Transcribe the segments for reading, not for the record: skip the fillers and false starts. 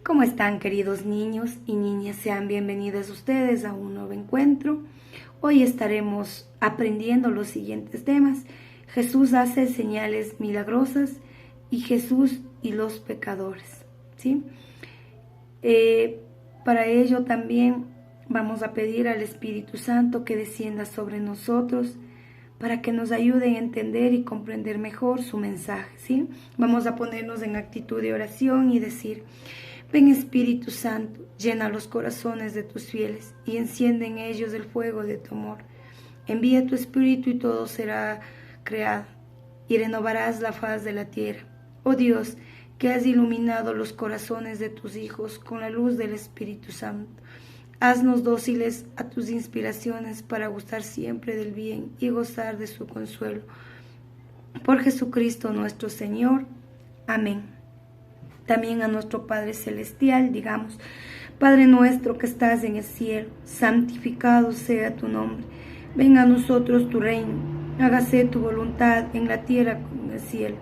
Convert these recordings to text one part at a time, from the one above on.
¿Cómo están, queridos niños y niñas? Sean bienvenidos ustedes a un nuevo encuentro. Hoy estaremos aprendiendo los siguientes temas. Jesús hace señales milagrosas y Jesús y los pecadores, ¿sí? Para ello también vamos a pedir al Espíritu Santo que descienda sobre nosotros para que nos ayude a entender y comprender mejor su mensaje, ¿sí? Vamos a ponernos en actitud de oración y decir: ven, Espíritu Santo, llena los corazones de tus fieles y enciende en ellos el fuego de tu amor. Envía tu Espíritu y todo será creado y renovarás la faz de la tierra. Oh Dios, que has iluminado los corazones de tus hijos con la luz del Espíritu Santo, haznos dóciles a tus inspiraciones para gustar siempre del bien y gozar de su consuelo. Por Jesucristo nuestro Señor. Amén. También a nuestro Padre Celestial digamos: Padre nuestro que estás en el cielo, santificado sea tu nombre. Venga a nosotros tu reino, hágase tu voluntad en la tierra como en el cielo.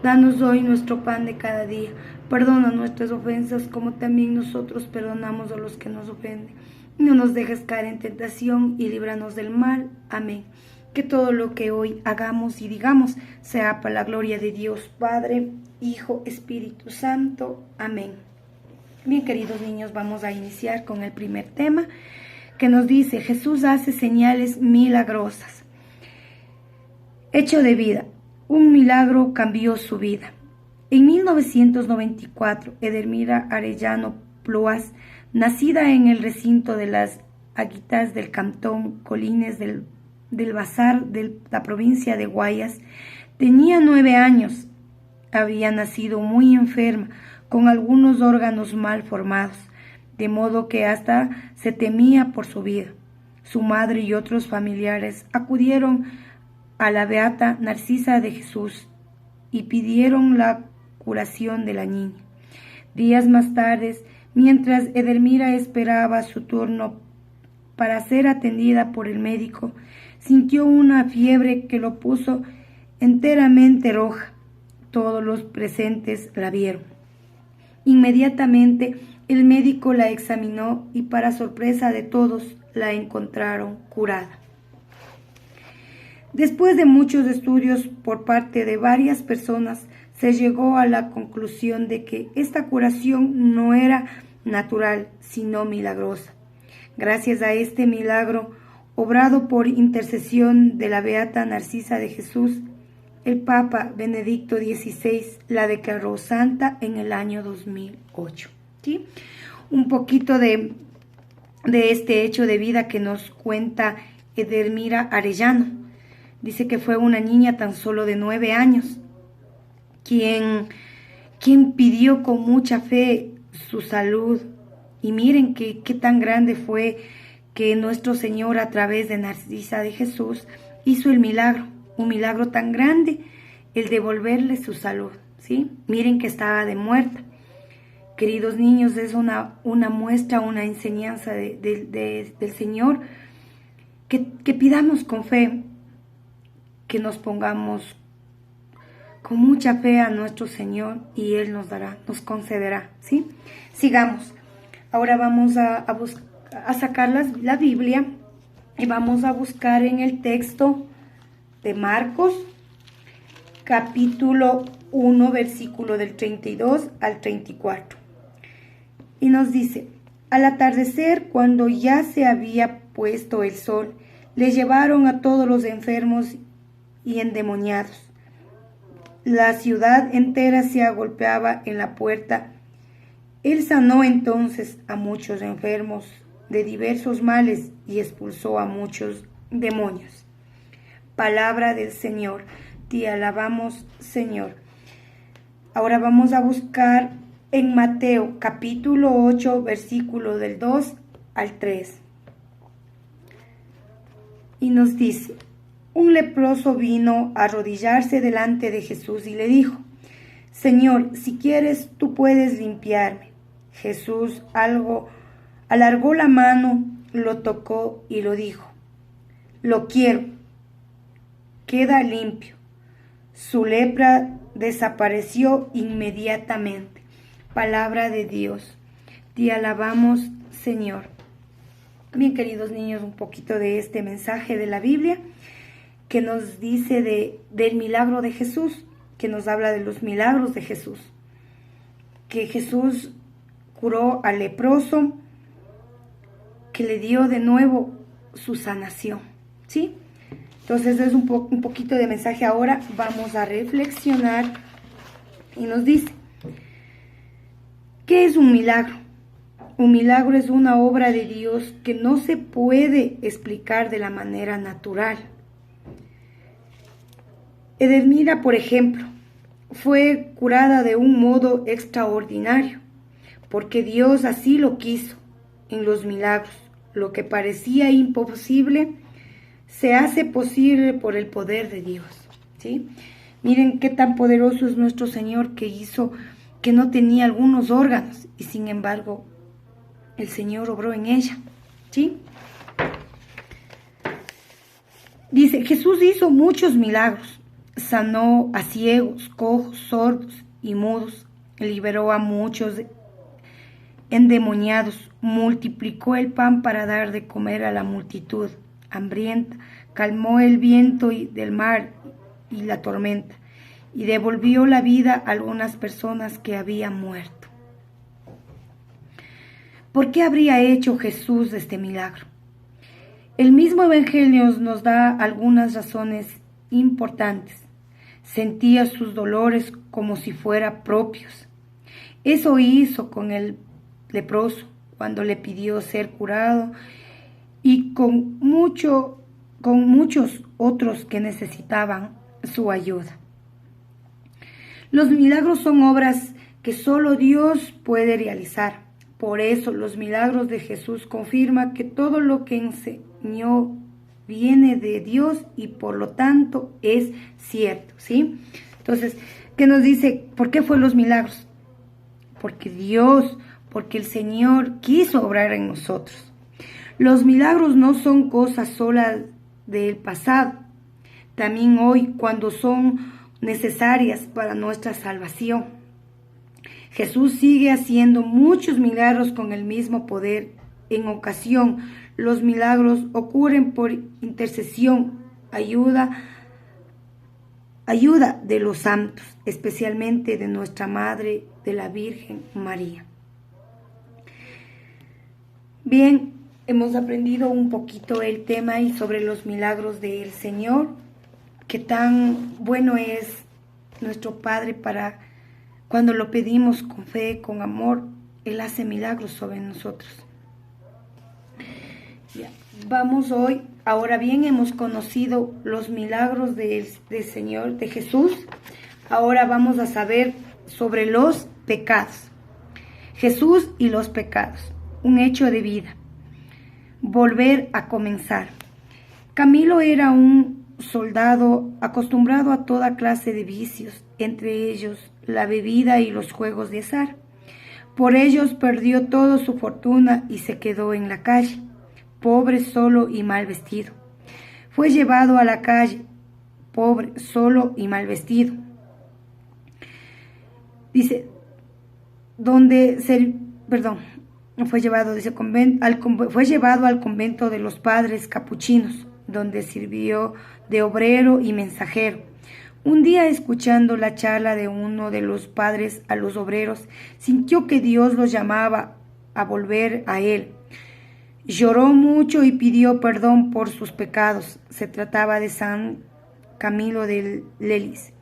Danos hoy nuestro pan de cada día. Perdona nuestras ofensas como también nosotros perdonamos a los que nos ofenden. No nos dejes caer en tentación y líbranos del mal. Amén. Que todo lo que hoy hagamos y digamos sea para la gloria de Dios Padre, Hijo, Espíritu Santo. Amén. Bien, queridos niños, vamos a iniciar con el primer tema que nos dice: Jesús hace señales milagrosas. Hecho de vida. Un milagro cambió su vida. En 1994, Edelmira Arellano Ploas, nacida en el recinto de las Aguitas del cantón Colines del Bazar de la provincia de Guayas, tenía 9 años. Había nacido muy enferma, con algunos órganos mal formados, de modo que hasta se temía por su vida. Su madre y otros familiares acudieron a la beata Narcisa de Jesús y pidieron la curación de la niña. Días más tarde, mientras Edelmira esperaba su turno para ser atendida por el médico, sintió una fiebre que lo puso enteramente roja. Todos los presentes la vieron. Inmediatamente el médico la examinó y, para sorpresa de todos, la encontraron curada. Después de muchos estudios por parte de varias personas, se llegó a la conclusión de que esta curación no era natural, sino milagrosa. Gracias a este milagro, obrado por intercesión de la beata Narcisa de Jesús, el Papa Benedicto XVI la declaró santa en el año 2008. ¿Sí? Un poquito de este hecho de vida que nos cuenta Edelmira Arellano. Dice que fue una niña tan solo de 9 años, quien pidió con mucha fe su salud. Y miren qué tan grande fue que nuestro Señor, a través de Narcisa de Jesús, hizo el milagro. Un milagro tan grande, el devolverle su salud, ¿sí? Miren que estaba de muerta. Queridos niños, es una muestra, una enseñanza del Señor, que pidamos con fe, que nos pongamos con mucha fe a nuestro Señor y Él nos dará, nos concederá, ¿sí? Sigamos. Ahora vamos a sacar la Biblia y vamos a buscar en el texto de Marcos, capítulo 1, versículo del 32 al 34. Y nos dice: al atardecer, cuando ya se había puesto el sol, le llevaron a todos los enfermos y endemoniados. La ciudad entera se agolpeaba en la puerta. Él sanó entonces a muchos enfermos de diversos males y expulsó a muchos demonios. Palabra del Señor. Te alabamos, Señor. Ahora vamos a buscar en Mateo capítulo 8, versículo del 2 al 3. Y nos dice: un leproso vino a arrodillarse delante de Jesús y le dijo: Señor, si quieres, tú puedes limpiarme. Jesús alargó la mano, lo tocó y lo dijo: lo quiero, queda limpio. Su lepra desapareció inmediatamente. Palabra de Dios. Te alabamos, Señor. Bien, queridos niños, un poquito de este mensaje de la Biblia que nos dice del milagro de Jesús, que nos habla de los milagros de Jesús. Que Jesús curó al leproso, que le dio de nuevo su sanación, ¿sí? Entonces es un poquito de mensaje. Ahora vamos a reflexionar y nos dice, ¿qué es un milagro? Un milagro es una obra de Dios que no se puede explicar de la manera natural. Edelmira, por ejemplo, fue curada de un modo extraordinario, porque Dios así lo quiso. En los milagros, lo que parecía imposible se hace posible por el poder de Dios, ¿sí? Miren qué tan poderoso es nuestro Señor, que hizo que no tenía algunos órganos y sin embargo el Señor obró en ella, ¿sí? Dice, Jesús hizo muchos milagros, sanó a ciegos, cojos, sordos y mudos, liberó a muchos endemoniados, multiplicó el pan para dar de comer a la multitud hambrienta, calmó el viento del mar y la tormenta, y devolvió la vida a algunas personas que habían muerto. ¿Por qué habría hecho Jesús este milagro? El mismo Evangelio nos da algunas razones importantes. Sentía sus dolores como si fueran propios. Eso hizo con el leproso cuando le pidió ser curado y con muchos otros que necesitaban su ayuda. Los milagros son obras que solo Dios puede realizar. Por eso los milagros de Jesús confirman que todo lo que enseñó viene de Dios y por lo tanto es cierto, ¿sí? Entonces, ¿qué nos dice? ¿Por qué fue los milagros? Porque el Señor quiso obrar en nosotros. Los milagros no son cosas solas del pasado, también hoy cuando son necesarias para nuestra salvación. Jesús sigue haciendo muchos milagros con el mismo poder. En ocasión, los milagros ocurren por intercesión, ayuda de los santos, especialmente de nuestra Madre, de la Virgen María. Bien, hemos aprendido un poquito el tema y sobre los milagros del Señor, que tan bueno es nuestro Padre para cuando lo pedimos con fe, con amor, Él hace milagros sobre nosotros. Ya, vamos hoy, ahora bien, hemos conocido los milagros del Señor, de Jesús. Ahora vamos a saber sobre los pecados. Jesús y los pecados, un hecho de vida. Volver a comenzar. Camilo era un soldado acostumbrado a toda clase de vicios, entre ellos la bebida y los juegos de azar. Por ellos perdió toda su fortuna y se quedó en la calle, pobre, solo y mal vestido. Fue llevado a la calle, pobre, solo y mal vestido. Dice, fue llevado al convento de los padres capuchinos, donde sirvió de obrero y mensajero. Un día, escuchando la charla de uno de los padres a los obreros, sintió que Dios los llamaba a volver a él. Lloró mucho y pidió perdón por sus pecados. Se trataba de San Camilo de Lelis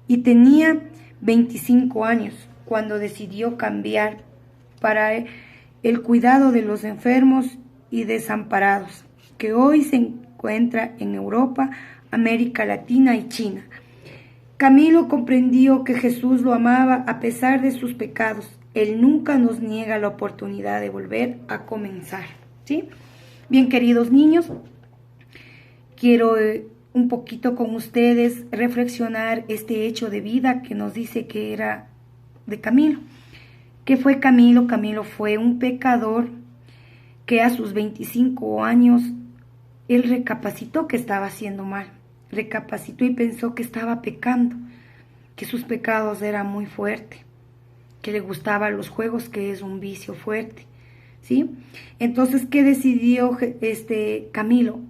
y tenía 25 años cuando decidió cambiar para el cuidado de los enfermos y desamparados, que hoy se encuentra en Europa, América Latina y China. Camilo comprendió que Jesús lo amaba a pesar de sus pecados. Él nunca nos niega la oportunidad de volver a comenzar, ¿sí? Bien, queridos niños, quiero un poquito con ustedes reflexionar este hecho de vida que nos dice que era de Camilo. ¿Qué fue Camilo? Camilo fue un pecador que a sus 25 años él recapacitó que estaba haciendo mal. Recapacitó y pensó que estaba pecando, que sus pecados eran muy fuertes. que le gustaban los juegos, que es un vicio fuerte, ¿sí? Entonces, ¿qué decidió Camilo?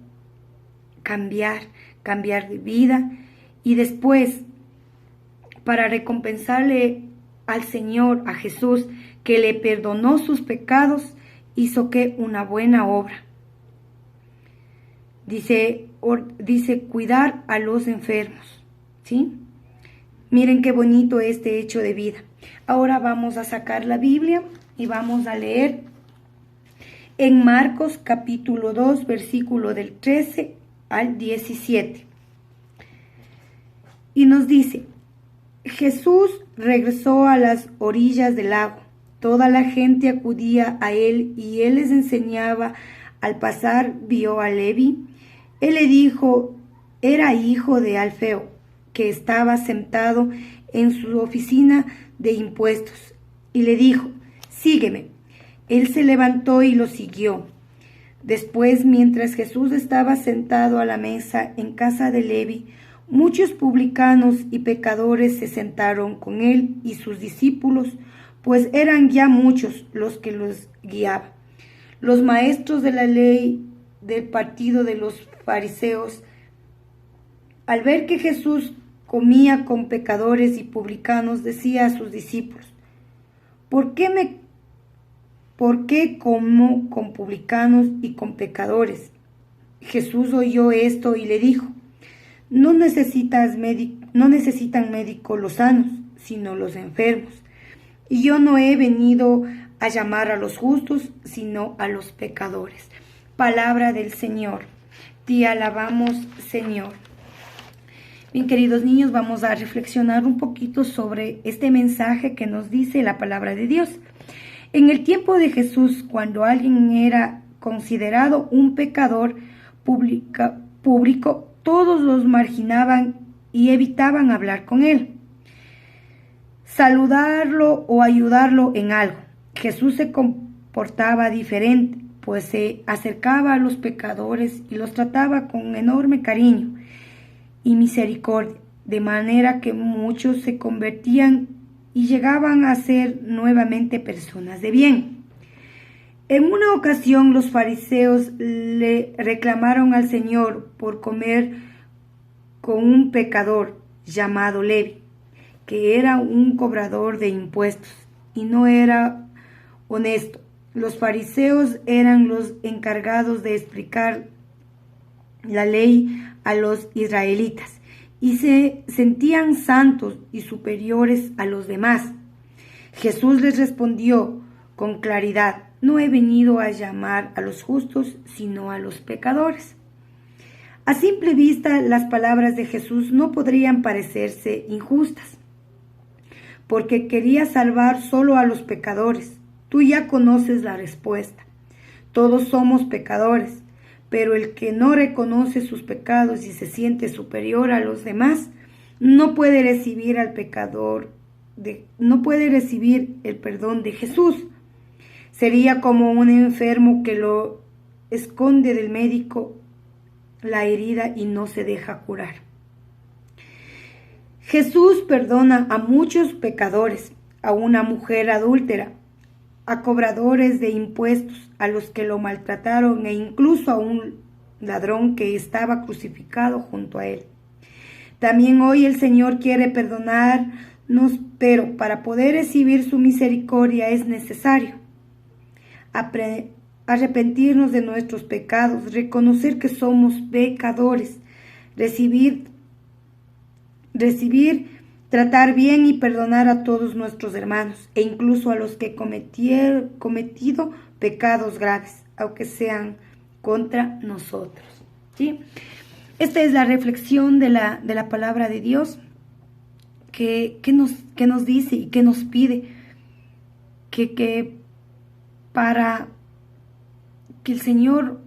Cambiar de vida, y después, para recompensarle al Señor, a Jesús, que le perdonó sus pecados, hizo que una buena obra. Dice cuidar a los enfermos, ¿sí? Miren qué bonito este hecho de vida. Ahora vamos a sacar la Biblia y vamos a leer en Marcos capítulo 2, versículo del 13 al 17. Y nos dice: Jesús regresó a las orillas del lago. Toda la gente acudía a él y él les enseñaba. Al pasar vio a Leví. Él le dijo, era hijo de Alfeo, que estaba sentado en su oficina de impuestos, y le dijo, sígueme. Él se levantó y lo siguió. Después, mientras Jesús estaba sentado a la mesa en casa de Leví, muchos publicanos y pecadores se sentaron con él y sus discípulos, pues eran ya muchos los que los guiaban. Los maestros de la ley del partido de los fariseos, al ver que Jesús comía con pecadores y publicanos, decía a sus discípulos, ¿por qué como con publicanos y con pecadores? Jesús oyó esto y le dijo, no necesitan médico los sanos, sino los enfermos. Y yo no he venido a llamar a los justos, sino a los pecadores. Palabra del Señor. Te alabamos, Señor. Bien, queridos niños, vamos a reflexionar un poquito sobre este mensaje que nos dice la palabra de Dios. En el tiempo de Jesús, cuando alguien era considerado un pecador público, todos los marginaban y evitaban hablar con él, saludarlo o ayudarlo en algo. Jesús se comportaba diferente, pues se acercaba a los pecadores y los trataba con enorme cariño y misericordia, de manera que muchos se convertían y llegaban a ser nuevamente personas de bien. En una ocasión los fariseos le reclamaron al Señor por comer con un pecador llamado Leví, que era un cobrador de impuestos y no era honesto. Los fariseos eran los encargados de explicar la ley a los israelitas y se sentían santos y superiores a los demás. Jesús les respondió con claridad, no he venido a llamar a los justos, sino a los pecadores. A simple vista, las palabras de Jesús no podrían parecerse injustas, porque quería salvar solo a los pecadores. Tú ya conoces la respuesta. Todos somos pecadores, pero el que no reconoce sus pecados y se siente superior a los demás, no puede recibir no puede recibir el perdón de Jesús. Sería como un enfermo que lo esconde del médico la herida y no se deja curar. Jesús perdona a muchos pecadores, a una mujer adúltera, a cobradores de impuestos, a los que lo maltrataron e incluso a un ladrón que estaba crucificado junto a él. También hoy el Señor quiere perdonarnos, pero para poder recibir su misericordia es necesario arrepentirnos de nuestros pecados, reconocer que somos pecadores, recibir, tratar bien y perdonar a todos nuestros hermanos e incluso a los que cometido pecados graves, aunque sean contra nosotros. ¿Sí? Esta es la reflexión de la palabra de Dios que nos dice y que nos pide que para que el Señor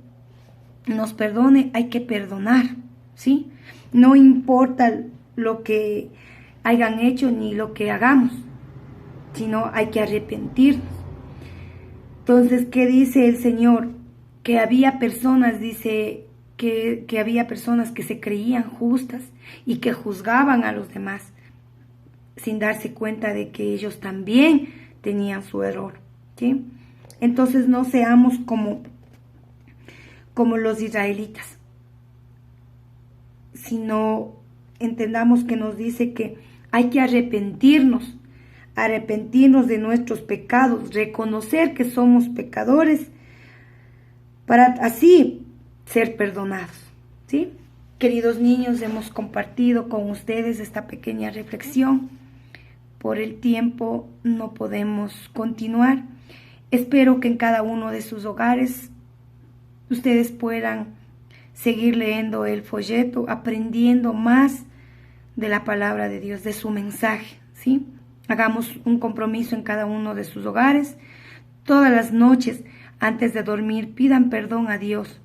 nos perdone hay que perdonar, ¿sí? No importa lo que hayan hecho ni lo que hagamos, sino hay que arrepentirnos. Entonces, ¿qué dice el Señor? Que había personas, dice que había personas que se creían justas y que juzgaban a los demás. sin darse cuenta de que ellos también tenían su error, ¿sí? Entonces no seamos como los israelitas, sino entendamos que nos dice que hay que arrepentirnos de nuestros pecados, reconocer que somos pecadores para así ser perdonados, ¿sí? Queridos niños, hemos compartido con ustedes esta pequeña reflexión. Por el tiempo no podemos continuar. Espero que en cada uno de sus hogares ustedes puedan seguir leyendo el folleto, aprendiendo más de la palabra de Dios, de su mensaje, ¿sí? Hagamos un compromiso en cada uno de sus hogares. Todas las noches, antes de dormir, pidan perdón a Dios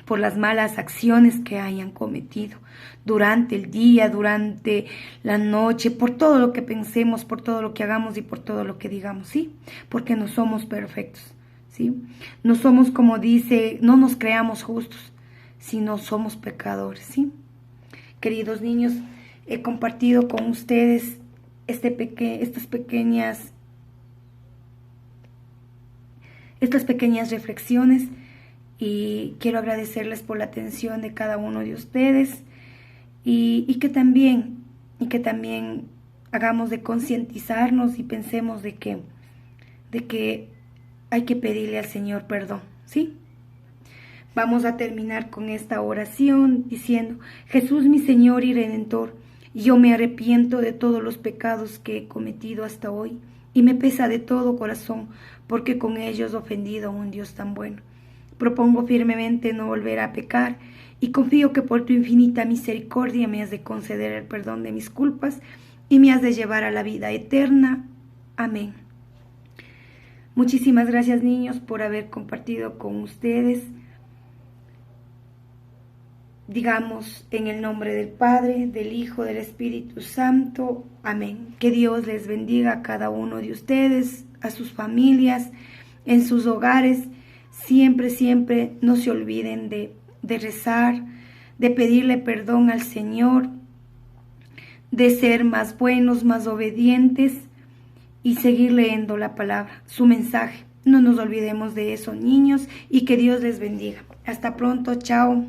por las malas acciones que hayan cometido durante el día, durante la noche, por todo lo que pensemos, por todo lo que hagamos y por todo lo que digamos, ¿sí? Porque no somos perfectos, ¿sí? No somos, como dice, no nos creamos justos, sino somos pecadores, ¿sí? Queridos niños, he compartido con ustedes estas pequeñas reflexiones y quiero agradecerles por la atención de cada uno de ustedes y que también hagamos de concientizarnos y pensemos de que hay que pedirle al Señor perdón, ¿sí? Vamos a terminar con esta oración diciendo: Jesús, mi Señor y Redentor, yo me arrepiento de todos los pecados que he cometido hasta hoy y me pesa de todo corazón porque con ellos he ofendido a un Dios tan bueno. Propongo firmemente no volver a pecar y confío que por tu infinita misericordia me has de conceder el perdón de mis culpas y me has de llevar a la vida eterna. Amén. Muchísimas gracias, niños, por haber compartido con ustedes. Digamos en el nombre del Padre, del Hijo, del Espíritu Santo. Amén. Que Dios les bendiga a cada uno de ustedes, a sus familias, en sus hogares. Siempre, siempre no se olviden de rezar, de pedirle perdón al Señor, de ser más buenos, más obedientes y seguir leyendo la palabra, su mensaje. No nos olvidemos de eso, niños, y que Dios les bendiga. Hasta pronto, chao.